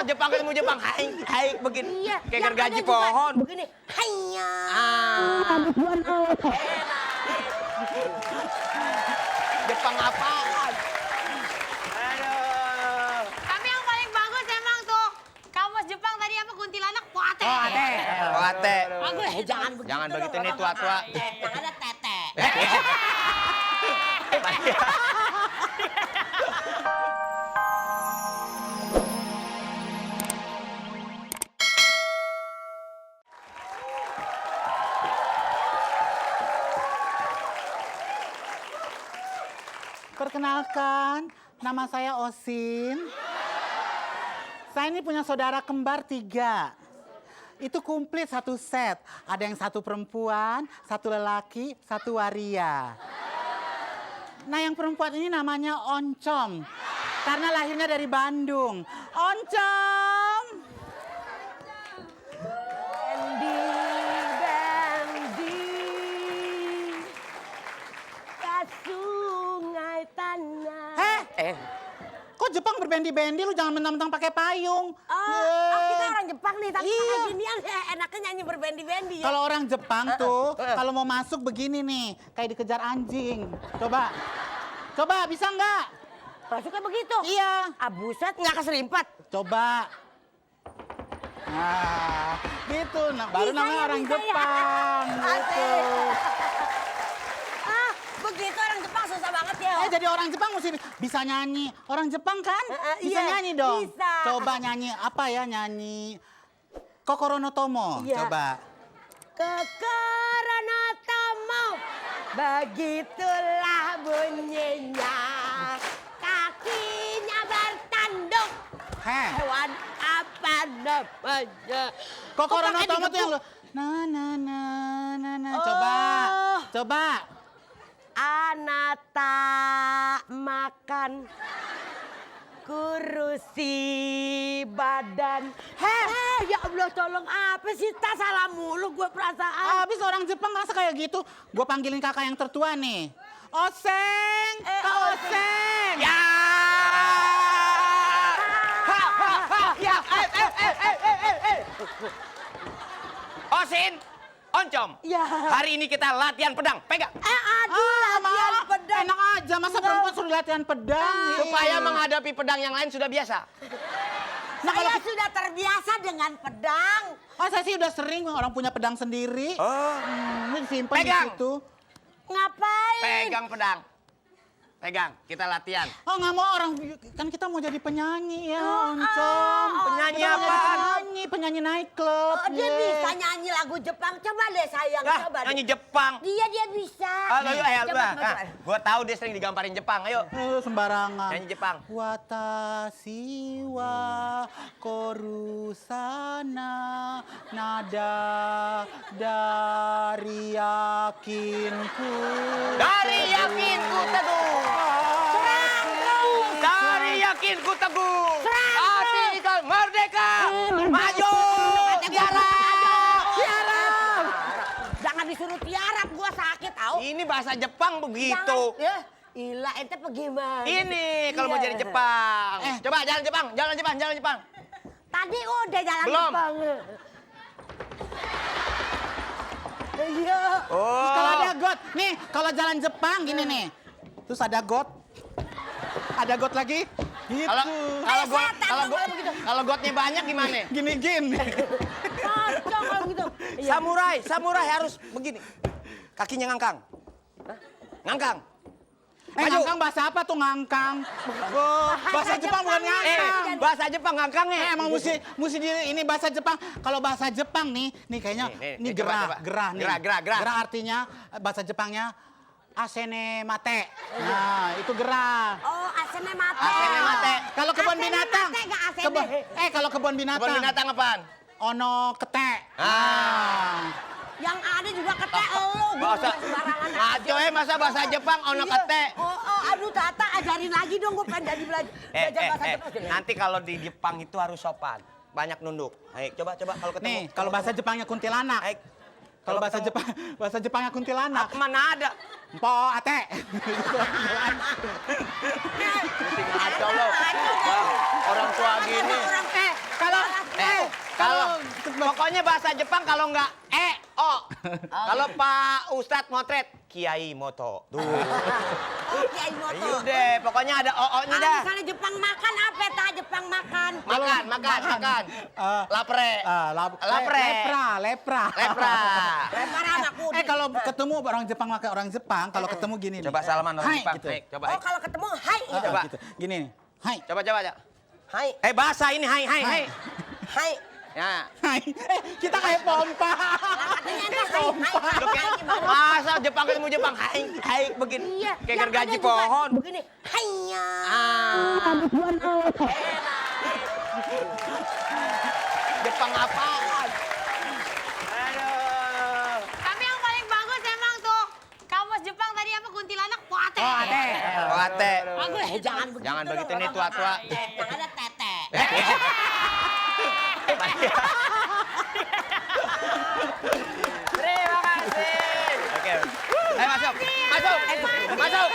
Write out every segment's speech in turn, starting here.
Jepang ketemu Jepang. Hai, hai begini. Iya. Kayak yang gergaji ada juga pohon. Begini. Haiya. Jepang apaan? Aduh. Tapi yang paling bagus emang tuh kamus Jepang tadi apa kuntilanak kuate. Oh, ate. Kuate. Bagus. Jangan begitu. Jangan begitu dong, nih orang tua-tua. Yang ada tete. Perkenalkan, nama saya Osin. Saya ini punya saudara kembar 3. Itu komplit satu set. Ada yang 1 perempuan, 1 lelaki, 1 waria. Nah yang perempuan ini namanya Oncom. Karena lahirnya dari Bandung. Oncom! Bendi ke sungai tanah. Kok Jepang berbendi-bendi, lu jangan mentang-mentang pakai payung. Kita orang Jepang nih, tapi Iya. kayak ginian enaknya nyanyi berbendi-bendi ya. Kalau orang Jepang tuh, kalau mau masuk begini nih, kayak dikejar anjing. Coba, coba bisa nggak? Masuknya begitu? Iya. Buset, nggak keselimpat. Coba. Nah, gitu. Nah, baru Bisa namanya ya, orang bisa ya. Jepang. Gitu. Begitu orang Jepang susah banget ya. Jadi orang Jepang mesti bisa nyanyi. Orang Jepang kan bisa iya, nyanyi dong. bisa. Coba nyanyi apa ya, nyanyi Kokoro no Tomo. Iya. Coba. Kokoro no tomo, begitulah bunyinya. Kakinya bertanduk, hewan apa namanya? Kokoro no Kok pakai Tomo tuh yang digepuk? lu. Coba. Oh. Coba. Anata makan kurusi badan. Ya Allah, tolong apa sih? Tak salah mulu gue perasaan. Habis orang Jepang masa kayak gitu. Gue panggilin kakak yang tertua nih. Oseng, Kak Oseng. Ya. Ha, ha, ha. Ya. Osin, Oncom. Ya. Hari ini kita latihan pedang. Pegang. Aduh, latihan pedang. Enak aja, masa perempuan suruh latihan pedang? Supaya menghadapi pedang yang lain sudah biasa. Nah, kalau Saya sudah terbiasa dengan pedang. saya sih udah sering orang punya pedang sendiri. Oh. Ini simpen di Pegang. situ. Ngapain? Pegang pedang. Pegang, kita latihan. Oh nggak mau orang, kan kita mau jadi penyanyi ya, Oncom. Penyanyi Kita mau jadi apaan? penyanyi night club. Dia bisa nyanyi lagu Jepang. Coba deh sayang, Lah, coba deh. nyanyi Jepang. Dia bisa. Ayo, ayo, Coba, nah, coba. gua tahu dia sering digamparin Jepang. Ayo. Sembarangan. Nyanyi Jepang. Watashi wa korusana nada dari yakinku. Dari yakinku teguh. Dari yakinku teguh. Hati ikut merdeka. Maju. Tiara. Jangan disuruh tiarap, gua sakit tau. Ini bahasa Jepang begitu. Jangan, Ila, ente bagaimana? Ini kalau mau Iya. jadi Jepang. Coba jalan Jepang, jalan Jepang, jalan Jepang. Tadi udah jalan Belum. Jepang. Iya. Terus kalau Oh. ada got, nih kalau jalan Jepang gini nih. Terus ada got. Ada got lagi. Gitu. Kalau kalau gotnya banyak gimana? Gini. Kocok kalau gitu. Samurai harus begini. Kakinya ngangkang. Ngangkang. Maju. Ngangkang bahasa apa tuh ngangkang? Oh, bahasa Jepang bukan ngangkang. Bahasa Jepang ngangkangnya. Emang mesti ini bahasa Jepang. Kalau bahasa Jepang nih kayaknya Nih, gerah, coba. gerah nih. Gerah. Gerah artinya bahasa Jepangnya asene mate. Nah, itu gerah. Oh, asene mate. Asene mate. Kalau kebun Asene binatang. mate nggak asene. Kalau kebun binatang. Kebun binatang apaan? Ono kete. Yang ada juga ketek lu. Bahasa Sembarangan ngaco masa bahasa Jepang ono Iya. kete. Aduh Tata, ajarin lagi dong, gue pengen jadi belajar bahasa Jepang. Nanti kalau di Jepang itu harus sopan. Banyak nunduk. Ayo coba kalau ketemu. Nih, kalau bahasa Jepangnya kuntilanak. Ayo. Kalau bahasa Jepangnya kuntilanak. Mana ada? Mpo ate. Mesti ngaco lo. Wah, orang tua gini. bahasa Jepang kalau nggak Kalau Pak Ustadz motret, Kiai Moto. Tuh. Oh, Kiai Moto. Iya deh, pokoknya ada O-nya Kalau dah. misalnya Jepang makan apa ta? Jepang makan. Makan. Lapre. Lapre. Lepra. Lepar anakku. Kalau ketemu orang Jepang makan orang Jepang, kalau ketemu gini nih. Coba salaman orang Hai, Jepang. gitu. Hai, coba. Oh, kalau ketemu hai gitu. Coba. Gitu. Gini nih. Hai. Coba. Hai. Bahasa ini hai. Hai. Ya. Hai. Kita kayak pompa. Katanya ente hai. Hai. Lu kayak masa Jepang ketemu Jepang hai begini. Iya. Kayak yang gergaji ada juga pohon. Begini. Haiya. Jepang apaan? Aduh. Tapi yang paling bagus emang tuh kamus Jepang tadi apa kuntilanak kuate. Wate. Bagus. Jangan begitu. Jangan dong, begitu nih kalau tua-tua. Yang ada tete. Terima kasih. Oke. Masuk.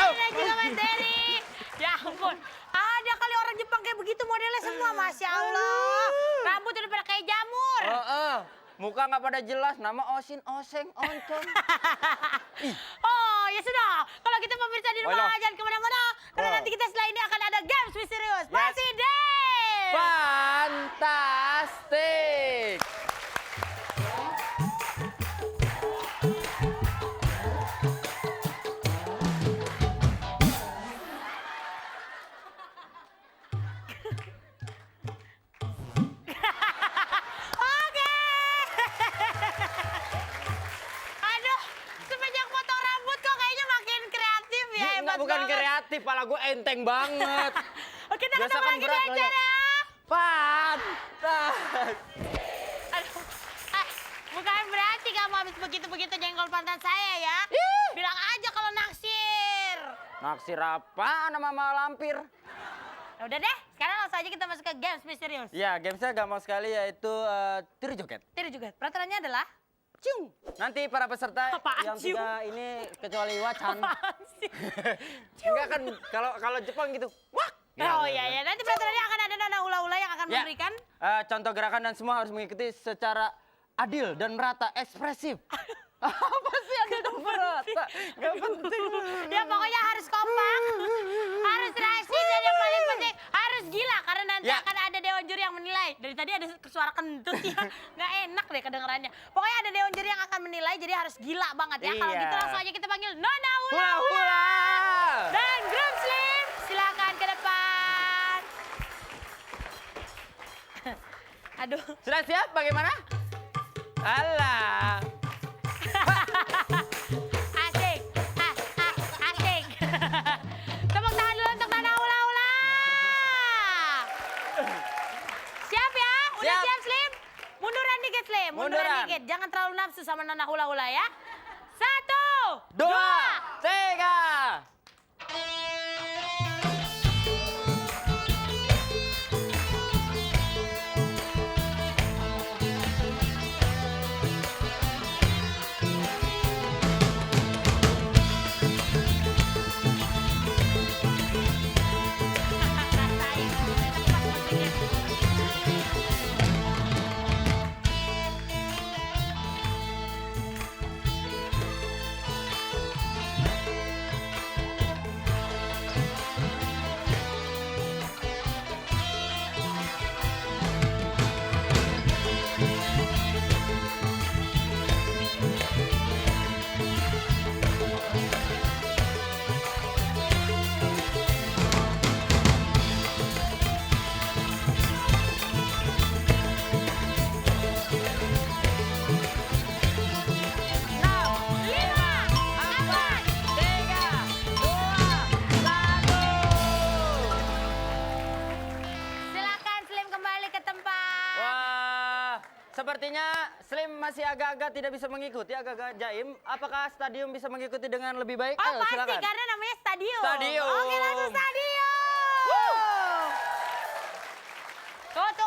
Dan juga Mas Dery. Ya ampun. Ada kali orang Jepang kayak begitu modelnya semua, Masya Allah. Rambut udah pada kayak jamur. Muka nggak pada jelas, nama Osin, Oseng, Oncom. Oh, ya sudah. Kalau kita pemirsa di rumah, Baiklah. jangan kemana-mana. Karena nanti kita setelah ini akan ada games misterius. Masih deh. Fantastik. Oke. Aduh, semenjak potong rambut kok kayaknya makin kreatif ya. Enggak, Hebat bukan banget. kreatif, pala gue enteng banget. Oke, kita Biasa ketemu kan lagi di berat, acara. Fantastik. Aduh, bukan berarti kamu habis begitu-begitu jengkol pantat saya ya. Bilang aja kalau naksir. Naksir apa nama Mama Lampir? Ya udah deh, sekarang langsung aja kita masuk ke games misterius. Ya, gamesnya gampang sekali yaitu tiru joget. Tiru juga. Peraturannya adalah ciung. Nanti para peserta Apaan, yang Cium? tiga ini kecuali Wacan. Apaan sih? Enggak kan kalau Jepang gitu. Wah. Oh iya ya, nanti peraturannya akan ada nona hula-hula yang akan Ya. memberikan. Contoh gerakan dan semua harus mengikuti secara adil dan merata, ekspresif. Apa sih adil dan merata? Gak penting. Ya pokoknya harus kompak, harus rasis dan yang paling penting harus gila karena nanti Ya. akan ada dewan juri yang menilai. Dari tadi ada suara kentut ya, nggak enak deh kedengarannya. Pokoknya ada dewan juri yang akan menilai, jadi harus gila banget ya. Kalau Iya. gitu langsung aja kita panggil Nona Hula Hula hula. dan grup Slim. Silakan ke depan. Aduh. Sudah siap? Bagaimana? Alah. Asik, asik. Tepuk tangan dulu untuk Nana Hula Hula. Siap ya? Udah Siap. siap Slim? Munduran dikit Slim, munduran Munduran. dikit. Jangan terlalu nafsu sama Nana Hula Hula ya. 1, 2, 2. 3. Silakan Slim kembali ke tempat. Wah, sepertinya Slim masih agak-agak tidak bisa mengikuti, agak-agak jaim. Apakah stadium bisa mengikuti dengan lebih baik? Oh Ayo, pasti silakan. karena namanya stadium. Stadium. Oke langsung stadium. Tunggu.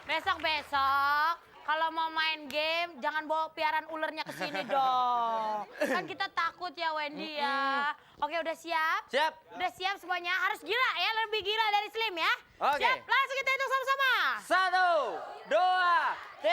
Besok-besok kalau mau main game jangan bawa piaraan ulernya ke sini dong. Kan kita takut ya Wendy ya. Oke udah siap? Siap. Udah siap semuanya? Harus gila ya, lebih gila dari Slim ya. Oke. Siap? Langsung kita hitung sama-sama. 1, 2, 3.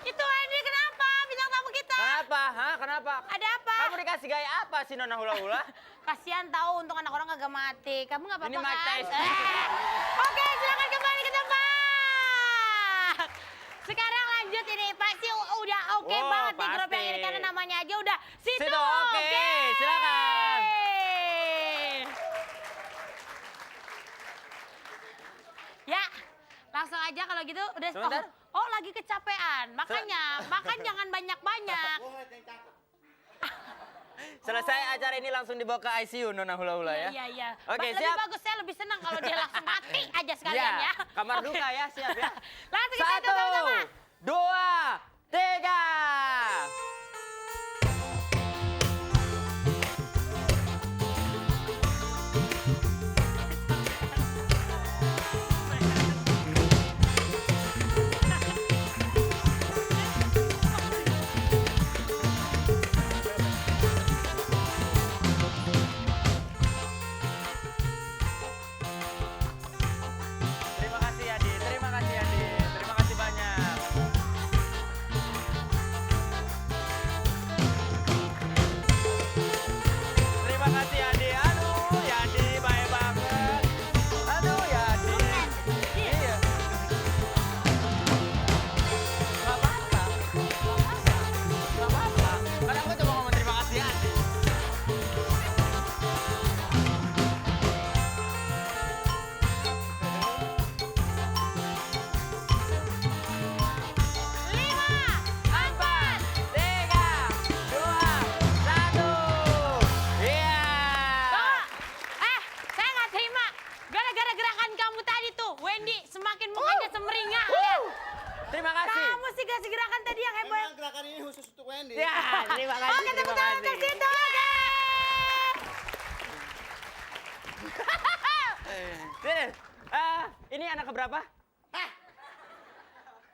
Itu Wendy kenapa? Bintang tamu kita. Kenapa? Hah? Kenapa? Ada apa? Kamu dikasih gaya apa sih Nona Hula Hula? Kasihan tahu untuk anak orang kagak mati. Kamu nggak apa-apa Ini Mike kan? Tyson. Oke, silakan kembali ke tempat. Sekarang lanjut ini pasti udah oke Oh, banget nih grup pasti. yang ini karena namanya aja udah situ. Situ, oke. Silakan. Ya, langsung aja kalau gitu udah Sebentar. Oh, lagi kecapean. Makanya makan jangan banyak-banyak. Selesai acara ini langsung dibawa ke ICU Nona Hula Hula ya. Iya, iya. Oke, Lebih siap. bagus, saya lebih senang kalau dia langsung mati aja sekalian ya. Kamar Oke. duka ya, siap ya. Langsung kita hitung 1, sama-sama. 2, 3. Terima kasih Adi, terima kasih Adi, terima kasih banyak. Terima kasih Adi, aduh Yadi baik banget. Aduh Yadi. Iya. Gak apa-apa. Gak apa-apa. Karena aku cuma ngomong terima kasih Adi. Lima, empat. 3, 2, 1. Iya. Tunggu. Saya nggak terima. Gara-gara gerakan kamu tadi tuh, Wendy semakin mukanya semeringah. Lihat. Terima kasih. Kamu sih kasih gerakan tadi yang heboh. Memang gerakan ini khusus untuk Wendy. Ya, terima kasih. Oke, tepuk tangan untuk situ. Sini. Ini anak keberapa?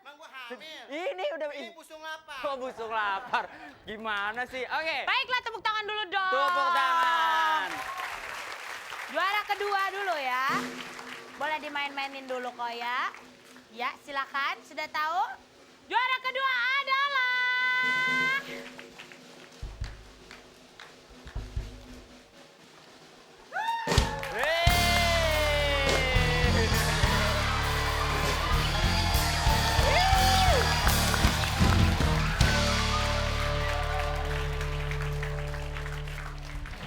Emang gua hamil. Ini udah Ini busung lapar. Oh, busuk lapar. Gimana sih? Oke. Baiklah, tepuk tangan dulu dong. Tepuk tangan. Juara kedua dulu ya. Boleh dimain-mainin dulu kok ya. Ya, silakan. Sudah tahu? Juara kedua adalah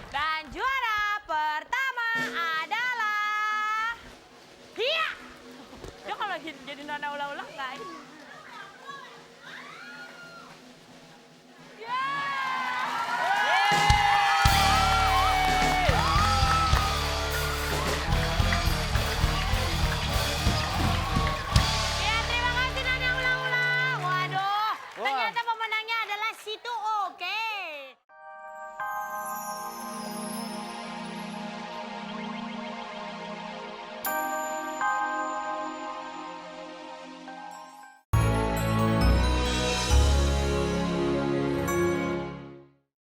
dan juara pertama adalah Hia. Dia kalau jadi nona ulang-ulang nggak ini.